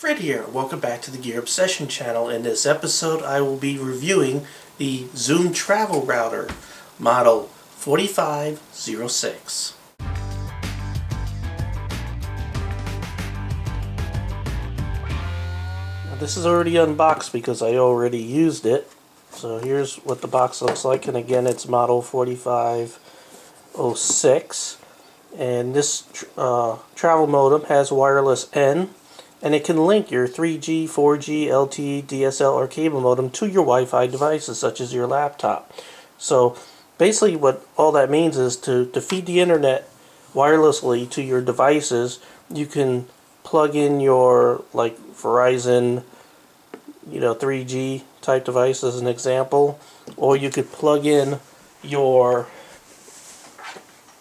Fred here. Welcome back to the Gear Obsession channel. In this episode I will be reviewing the Zoom Travel Router model 4506. Now, this is already unboxed because I already used it. So here's what the box looks like, and again it's model 4506. And this travel modem has wireless N, and it can link your 3G, 4G, LTE, DSL, or cable modem to your Wi-Fi devices, such as your laptop. So basically what all that means is to feed the internet wirelessly to your devices, you can plug in your, like, Verizon, 3G type device as an example, or you could plug in your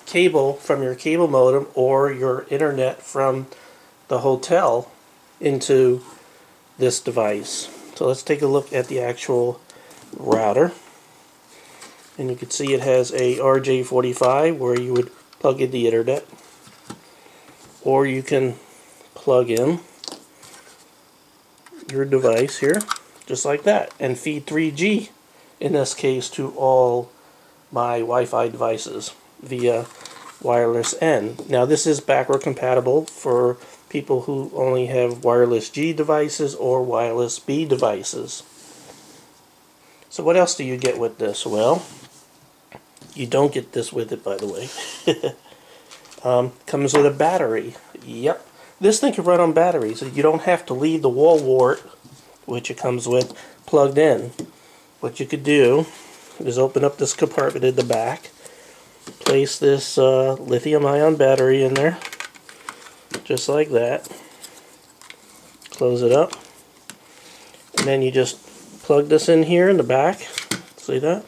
cable from your cable modem or your internet from the hotel into this device. So let's take a look at the actual router, and you can see it has a RJ45 where you would plug in the internet, or you can plug in your device here just like that and feed 3G in this case to all my Wi-Fi devices via wireless N. Now this is backward compatible for people who only have wireless G devices or wireless B devices. So what else do you get with this? Well, you don't get this with it, by the way. Comes with a battery. Yep, this thing can run on batteries. You don't have to leave the wall wart, which it comes with, plugged in. What you could do is open up this compartment in the back, place this lithium-ion battery in there, just like that. Close it up, and then you just plug this in here in the back. See that?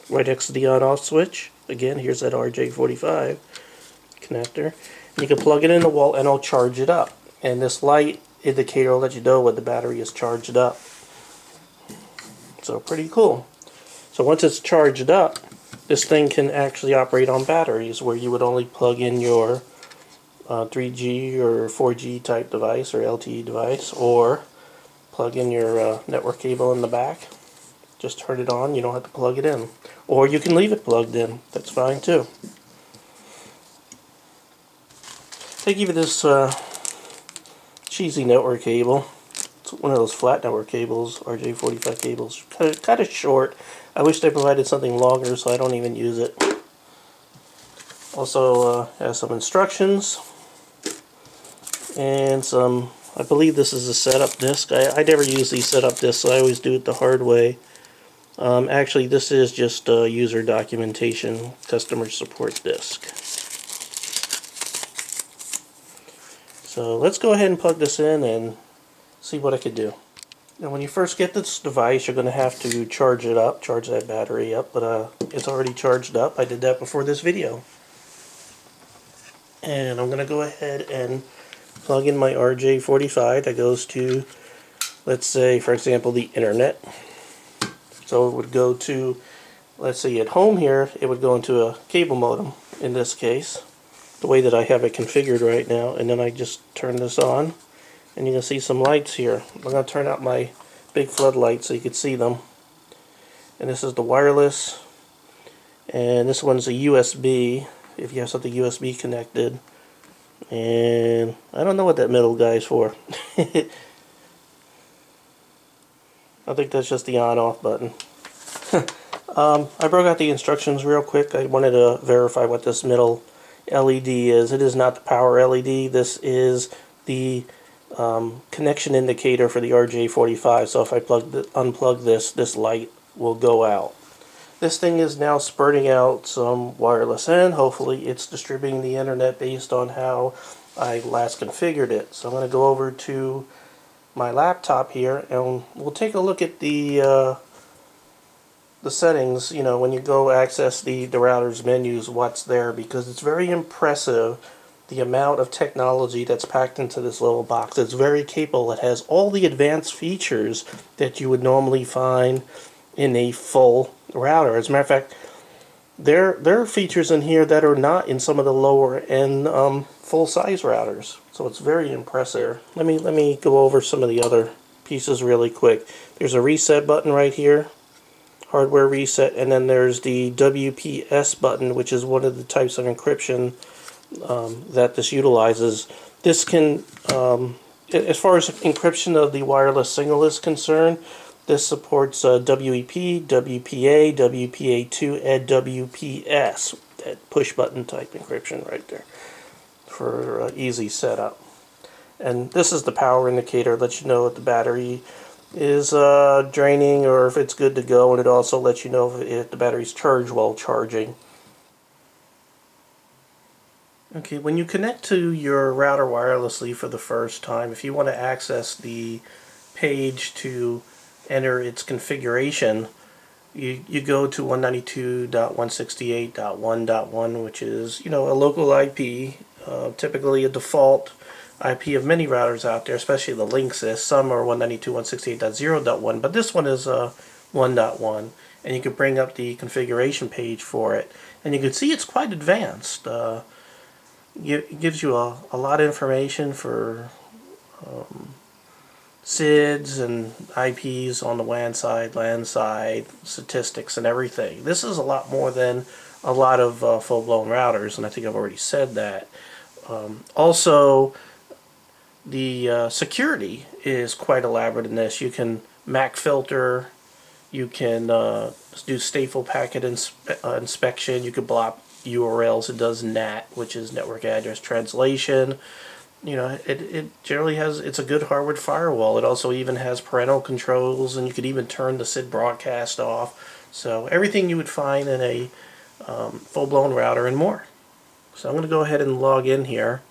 Right next to the on-off switch. Again, here's that RJ45 connector. And you can plug it in the wall and it'll charge it up. And this light indicator will let you know when the battery is charged up. So pretty cool. So once it's charged up, this thing can actually operate on batteries, where you would only plug in your 3G or 4G type device or LTE device, or plug in your network cable in the back. Just turn it on, you don't have to plug it in. Or you can leave it plugged in, that's fine too. They give you this cheesy network cable. It's one of those flat network cables, RJ45 cables. Kind of short. I wish they provided something longer, so I don't even use it. Also has some instructions and some, I believe this is a setup disc. I never use these setup discs, so I always do it the hard way. Actually, this is just a user documentation customer support disc. So let's go ahead and plug this in and see what I could do. Now when you first get this device, you're going to have to charge it up, charge that battery up, but it's already charged up. I did that before this video. And I'm going to go ahead and plug in my RJ45 that goes to, let's say, for example, the internet. So it would go to, let's say at home here, it would go into a cable modem in this case, the way that I have it configured right now. And then I just turn this on, and you can see some lights here. I'm going to turn out my big floodlight so you can see them. And this is the wireless, and this one's a USB, if you have something USB connected. And I don't know what that middle guy's for. I think that's just the on-off button. I broke out the instructions real quick. I wanted to verify what this middle LED is. It is not the power LED. This is the connection indicator for the RJ45. So if I unplug this light will go out. This thing is now spurting out some wireless N. Hopefully it's distributing the internet based on how I last configured it. So I'm going to go over to my laptop here, and we'll take a look at the settings. When you go access the router's menus, what's there, because it's very impressive the amount of technology that's packed into this little box. It's very capable. It has all the advanced features that you would normally find in a full router. As a matter of fact, there are features in here that are not in some of the lower end full-size routers. So it's very impressive. Let me go over some of the other pieces really quick. There's a reset button right here, hardware reset, and then there's the WPS button, which is one of the types of encryption that this utilizes. This can, as far as encryption of the wireless signal is concerned, this supports WEP, WPA, WPA2, and WPS, that push button type encryption right there for easy setup. And this is the power indicator, lets you know if the battery is draining or if it's good to go, and it also lets you know if the battery's charged while charging. Okay, when you connect to your router wirelessly for the first time, if you want to access the page to enter its configuration, you go to 192.168.1.1, which is, a local IP, typically a default IP of many routers out there, especially the Linksys. Some are 192.168.0.1, but this one is 1.1, and you can bring up the configuration page for it, and you can see it's quite advanced. It gives you a lot of information for SIDs and IPs on the WAN side, LAN side, statistics and everything. This is a lot more than a lot of full-blown routers, and I think I've already said that. Also, the security is quite elaborate in this. You can MAC filter, you can do stateful packet inspection, you can block URLs. It does NAT, which is network address translation. It generally has, it's a good hardware firewall. It also even has parental controls, and you could even turn the SID broadcast off. So everything you would find in a full-blown router and more. So I'm going to go ahead and log in here.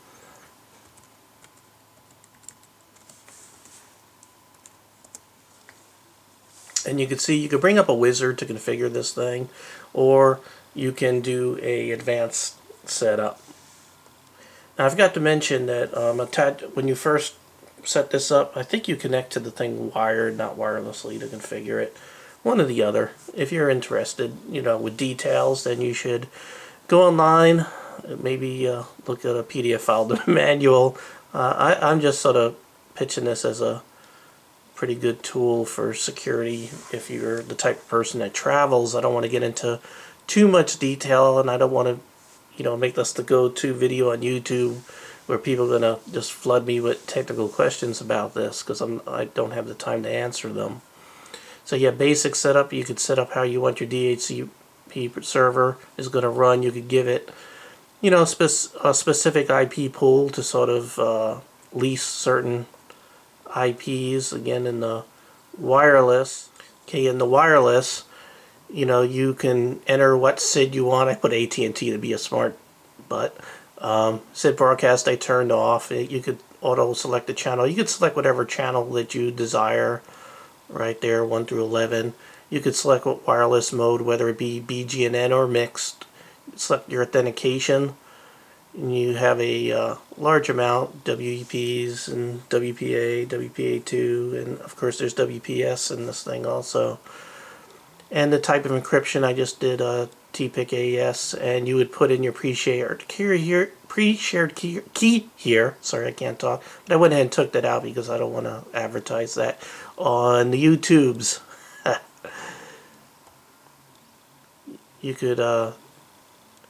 And you can see you could bring up a wizard to configure this thing, or you can do a advanced setup. Now I forgot to mention that when you first set this up, I think you connect to the thing wired, not wirelessly, to configure it. One or the other. If you're interested, with details, then you should go online, maybe look at a PDF file, the manual. I'm just sort of pitching this as a pretty good tool for security if you're the type of person that travels. I don't want to get into too much detail, and I don't want to make this the go-to video on YouTube where people are going to just flood me with technical questions about this, because I don't have the time to answer them. So yeah, basic setup. You could set up how you want your DHCP server is going to run. You could give it a specific IP pool to sort of lease certain IPs. Again, in the wireless, you can enter what SID you want. I put AT&T to be a smart butt. SID broadcast I turned off. You could auto select the channel. You could select whatever channel that you desire right there, 1 through 11. You could select what wireless mode, whether it be BGNN or mixed. Select your authentication. And you have a large amount, WEPs and WPA, WPA2, and of course there's WPS in this thing also. And the type of encryption, I just did TPIC AES, and you would put in your pre-shared key here. Sorry, I can't talk. But I went ahead and took that out because I don't want to advertise that on the YouTubes. You could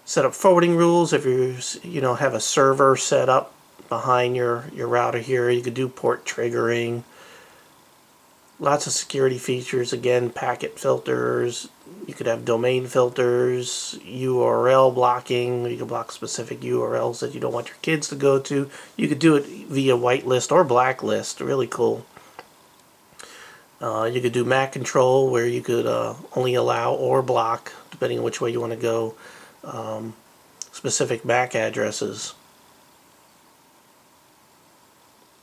set up forwarding rules if you have a server set up behind your router here. You could do port triggering. Lots of security features. Again, packet filters. You could have domain filters, URL blocking. You can block specific URLs that you don't want your kids to go to. You could do it via whitelist or blacklist. Really cool. You could do MAC control, where you could only allow or block, depending on which way you want to go, specific MAC addresses.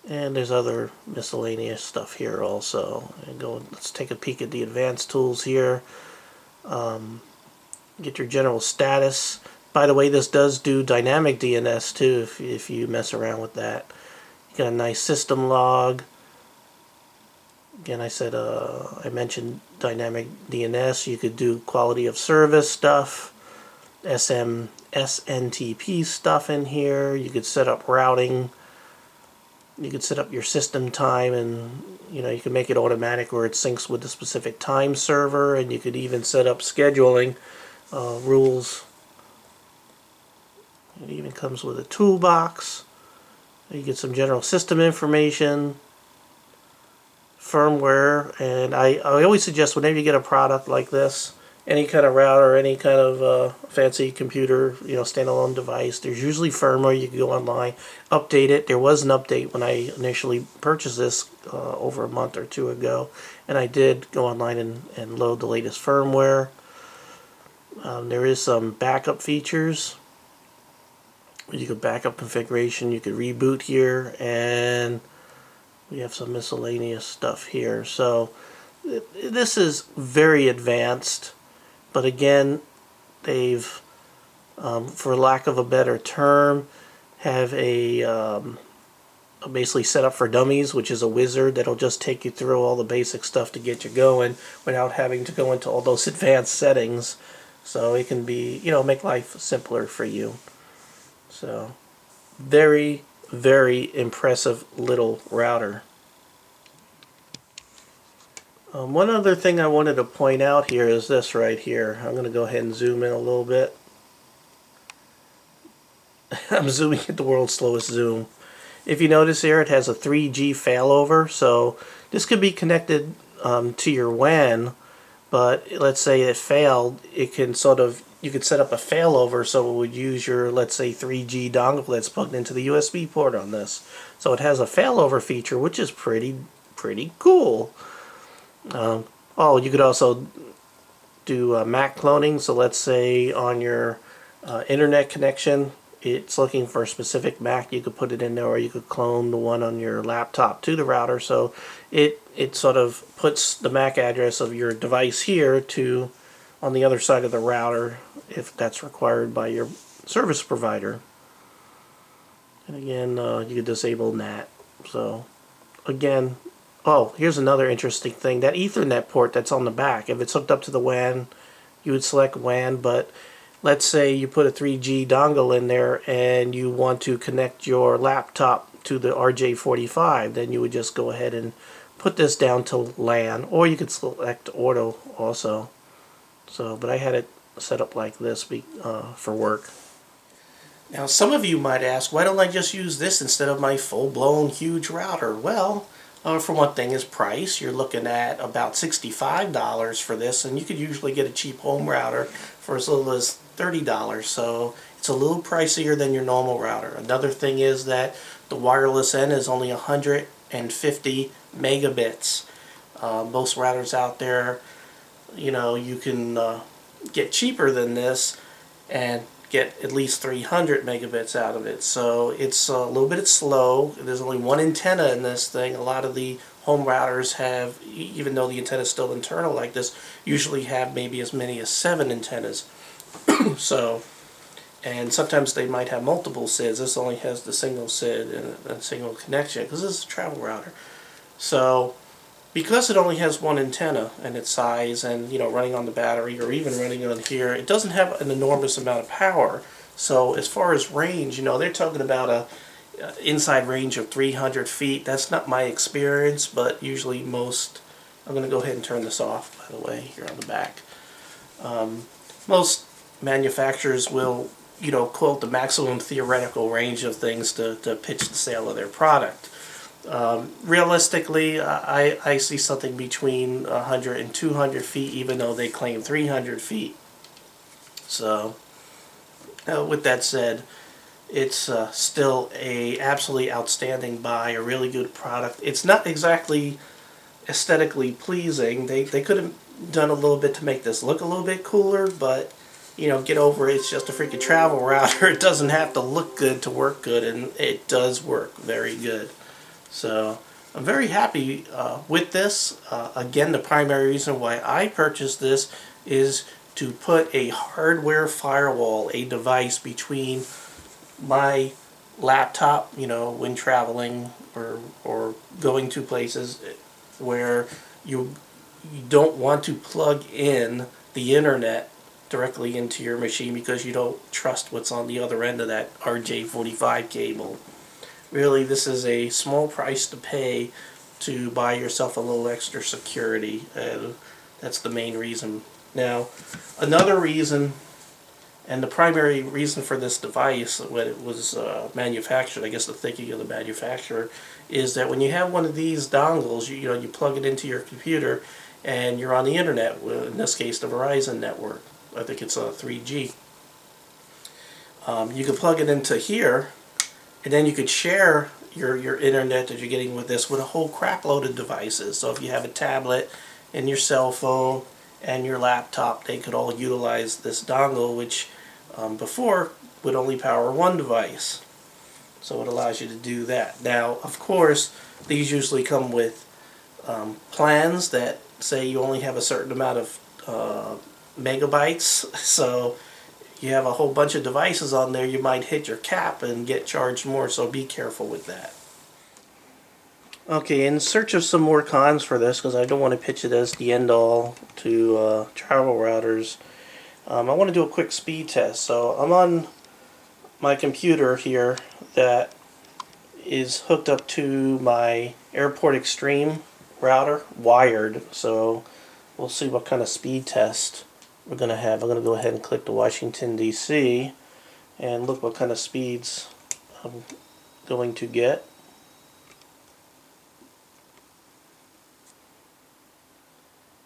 And there's other miscellaneous stuff here also. Let's take a peek at the advanced tools here. Get your general status. By the way, this does do dynamic DNS too, if you mess around with that. You got a nice system log. Again, I mentioned dynamic DNS. You could do quality of service stuff, SNTP stuff in here. You could set up routing You could set up your system time, and you can make it automatic where it syncs with the specific time server, and you could even set up scheduling rules. It even comes with a toolbox. You get some general system information, firmware, and I always suggest whenever you get a product like this, any kind of router, any kind of fancy computer, standalone device, there's usually firmware. You can go online, update it. There was an update when I initially purchased this over a month or two ago, and I did go online and load the latest firmware. There is some backup features. You could backup configuration, you could reboot here, and we have some miscellaneous stuff here. So this is very advanced, but again, they've, for lack of a better term, have a basically set up for dummies, which is a wizard that'll just take you through all the basic stuff to get you going without having to go into all those advanced settings. So it can be, make life simpler for you. So, very, very impressive little router. One other thing I wanted to point out here is this right here. I'm going to go ahead and zoom in a little bit. I'm zooming at the world's slowest zoom. If you notice here, it has a 3G failover, so this could be connected to your WAN, but let's say it failed, it can you could set up a failover so it would use your, let's say, 3G dongle that's plugged into the USB port on this. So it has a failover feature, which is pretty cool. You could also do Mac cloning. So let's say on your internet connection, it's looking for a specific Mac, you could put it in there, or you could clone the one on your laptop to the router. So it sort of puts the MAC address of your device here to on the other side of the router if that's required by your service provider. And again, you could disable NAT. So again, here's another interesting thing. That Ethernet port that's on the back, if it's hooked up to the WAN, you would select WAN, but let's say you put a 3G dongle in there and you want to connect your laptop to the RJ45, then you would just go ahead and put this down to LAN, or you could select auto also. So, but I had it set up like this for work. Now, some of you might ask, why don't I just use this instead of my full-blown huge router? Well, for one thing is price. You're looking at about $65 for this, and you could usually get a cheap home router for as little as $30. So it's a little pricier than your normal router. Another thing is that the wireless end is only 150 megabits. Most routers out there, you can get cheaper than this and get at least 300 megabits out of it. So it's a little bit slow. There's only one antenna in this thing. A lot of the home routers have, even though the antenna is still internal like this, usually have maybe as many as 7 antennas. So, and sometimes they might have multiple SIDs. This only has the single SID and a single connection because this is a travel router. So, because it only has one antenna and its size and, running on the battery or even running on here, it doesn't have an enormous amount of power. So as far as range, they're talking about a inside range of 300 feet. That's not my experience, but usually I'm going to go ahead and turn this off, by the way, here on the back. Most manufacturers will, quote the maximum theoretical range of things to pitch the sale of their product. Realistically, I see something between 100 and 200 feet, even though they claim 300 feet. So, with that said, it's still a absolutely outstanding buy, a really good product. It's not exactly aesthetically pleasing. They could have done a little bit to make this look a little bit cooler, but get over it. It's just a freaking travel router. It doesn't have to look good to work good, and it does work very good. So I'm very happy with this. Again, the primary reason why I purchased this is to put a hardware firewall, a device between my laptop, when traveling or going to places where you don't want to plug in the internet directly into your machine because you don't trust what's on the other end of that RJ45 cable. really this is a small price to pay to buy yourself a little extra security, and that's the main reason. Now, another reason, and the primary reason for this device when it was manufactured, I guess the thinking of the manufacturer, is that when you have one of these dongles, you plug it into your computer and you're on the internet, in this case the Verizon network. I think it's a 3G. You could plug it into here, and then you could share your internet that you're getting with this with a whole crap load of devices. So if you have a tablet and your cell phone and your laptop, they could all utilize this dongle, which before would only power one device. So it allows you to do that. Now, of course, these usually come with plans that say you only have a certain amount of megabytes. So you have a whole bunch of devices on there, you might hit your cap and get charged more, so be careful with that. Okay, in search of some more cons for this, because I don't want to pitch it as the end-all to travel routers, I want to do a quick speed test. So I'm on my computer here that is hooked up to my Airport Extreme router, wired, so we'll see what kind of speed test we're going to have. I'm going to go ahead and click to Washington, D.C. and look what kind of speeds I'm going to get.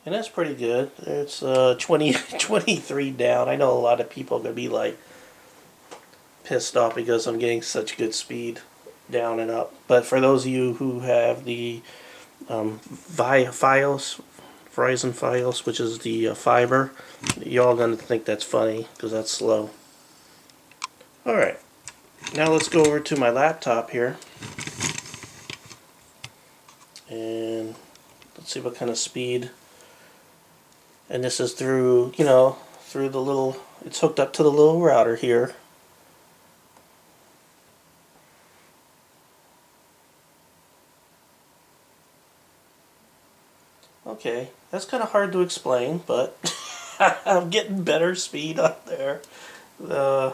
And that's pretty good. It's 23 down. I know a lot of people are going to be like pissed off because I'm getting such good speed down and up. But for those of you who have the Verizon Fios, which is the fiber, y'all gonna think that's funny because that's slow. Alright, now let's go over to my laptop here and let's see what kind of speed. And this is through, through the little, it's hooked up to the little router here. Okay, that's kind of hard to explain, but I'm getting better speed up there. I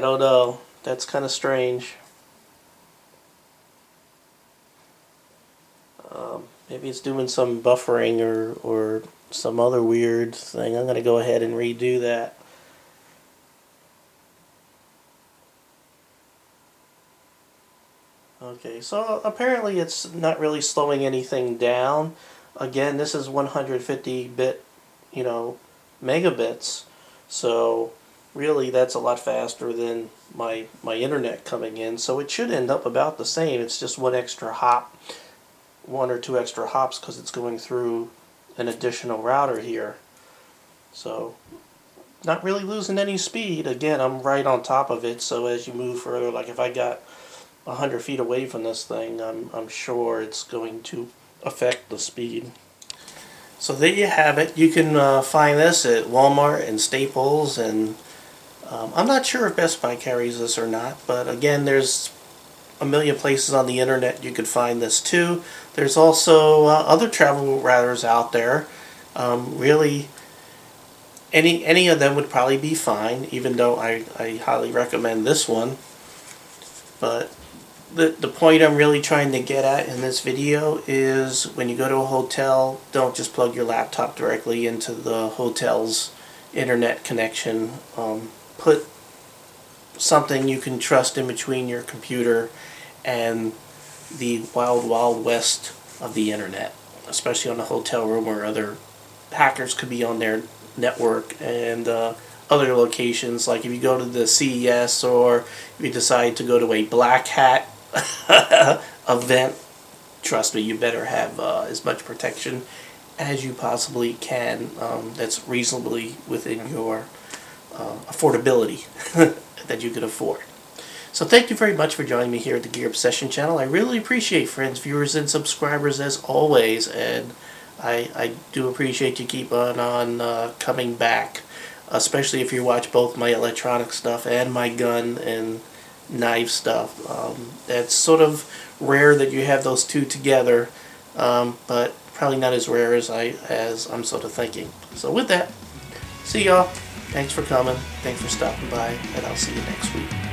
don't know. That's kind of strange. Maybe it's doing some buffering or some other weird thing. I'm going to go ahead and redo that. Okay, so apparently it's not really slowing anything down. Again, this is 150-bit, megabits. So really that's a lot faster than my internet coming in. So it should end up about the same. It's just one extra hop, one or two extra hops because it's going through an additional router here. So not really losing any speed. Again, I'm right on top of it. So as you move further, like if I got 100 feet away from this thing, I'm sure it's going to affect the speed. So there you have it. You can find this at Walmart and Staples, and I'm not sure if Best Buy carries this or not, but again, there's a million places on the internet you could find this too. There's also other travel routers out there. Really, any of them would probably be fine, even though I highly recommend this one. But the point I'm really trying to get at in this video is when you go to a hotel, don't just plug your laptop directly into the hotel's internet connection. Put something you can trust in between your computer and the wild west of the internet, especially on a hotel room where other hackers could be on their network, and other locations, like if you go to the CES or if you decide to go to a black hat event, trust me, you better have as much protection as you possibly can that's reasonably within your affordability that you could afford. So thank you very much for joining me here at the Gear Obsession channel. I really appreciate friends, viewers, and subscribers as always, and I do appreciate you keep on coming back, especially if you watch both my electronic stuff and my gun and knife stuff. It's sort of rare that you have those two together, but probably not as rare as I'm sort of thinking. So with that, see y'all. Thanks for coming. Thanks for stopping by, and I'll see you next week.